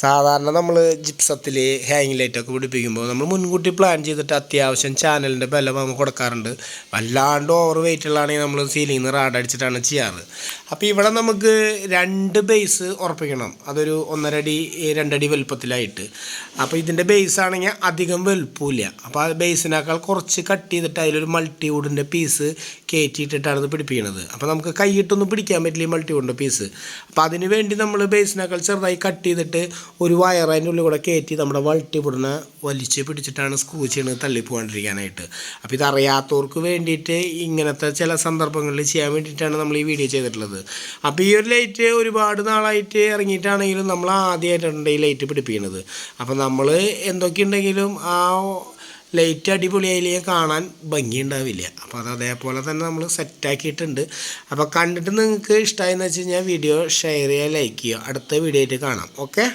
സാധാരണ നമ്മൾ ജിപ്സത്തിൽ ഹാങ്ങിങ് ലൈറ്റൊക്കെ പിടിപ്പിക്കുമ്പോൾ നമ്മൾ മുൻകൂട്ടി പ്ലാൻ ചെയ്തിട്ട് അത്യാവശ്യം ചാനലിൻ്റെ ബലം നമ്മൾ കൊടുക്കാറുണ്ട്. വല്ലാണ്ട് ഓവർ വെയിറ്റുള്ളതാണെങ്കിൽ നമ്മൾ സീലിംഗിൽ നിന്ന് റാഡ് അടിച്ചിട്ടാണ് ചെയ്യാറ്. അപ്പോൾ ഇവിടെ നമുക്ക് 2 ബേസ് ഉറപ്പിക്കണം. അതൊരു 1.5 അടി 2 അടി വലുപ്പത്തിലായിട്ട്. അപ്പോൾ ഇതിൻ്റെ ബേസ് ആണെങ്കിൽ അധികം വലുപ്പമില്ല. അപ്പോൾ ആ ബേസിനേക്കാൾ കുറച്ച് കട്ട് ചെയ്തിട്ട് അതിലൊരു മൾട്ടിവുഡിൻ്റെ പീസ് കയറ്റിയിട്ടിട്ടാണ് ഇത് പിടിപ്പിക്കുന്നത്. അപ്പോൾ നമുക്ക് കൈയിട്ടൊന്നും പിടിക്കാൻ പറ്റില്ല ഈ മൾട്ടിവുഡിൻ്റെ പീസ്. അപ്പോൾ അതിന് വേണ്ടി നമ്മൾ ബേസിനേക്കാൾ ചെറുതായി കട്ട് ചെയ്തിട്ട് ഒരു വയർ അതിൻ്റെ ഉള്ളിൽ കൂടെ കയറ്റി നമ്മുടെ മൾട്ടിവുഡിനെ വലിച്ച് പിടിച്ചിട്ടാണ് സ്ക്രൂ ചെയ്യുന്നത് തള്ളിപ്പോകാണ്ടിരിക്കാനായിട്ട്. അപ്പോൾ ഇതറിയാത്തവർക്ക് വേണ്ടിയിട്ട് ഇങ്ങനത്തെ ചില സന്ദർഭങ്ങളിൽ ചെയ്യാൻ വേണ്ടിയിട്ടാണ് നമ്മൾ ഈ വീഡിയോ ചെയ്തിട്ടുള്ളത്. അപ്പോൾ ഈ ഒരു ലൈറ്റ് ഒരുപാട് നാളായിട്ട് ഇറങ്ങിയിട്ടാണെങ്കിലും നമ്മൾ ആദ്യമായിട്ടുണ്ട് ഈ ലൈറ്റ് പിടിപ്പിക്കുന്നത്. അപ്പോൾ നമ്മൾ എന്തൊക്കെയുണ്ടെങ്കിലും ആ ലൈറ്റ് അടിപൊളിയായി കാണാൻ ഭംഗിയുണ്ടാവില്ല. അപ്പോൾ അത് അതേപോലെ തന്നെ നമ്മൾ സെറ്റാക്കിയിട്ടുണ്ട്. അപ്പോൾ കണ്ടിട്ട് നിങ്ങൾക്ക് ഇഷ്ടമായെന്ന് വെച്ച് കഴിഞ്ഞാൽ വീഡിയോ ഷെയർ ചെയ്യുക, ലൈക്ക് ചെയ്യുക. അടുത്ത വീഡിയോ ആയിട്ട് കാണാം. ഓക്കെ.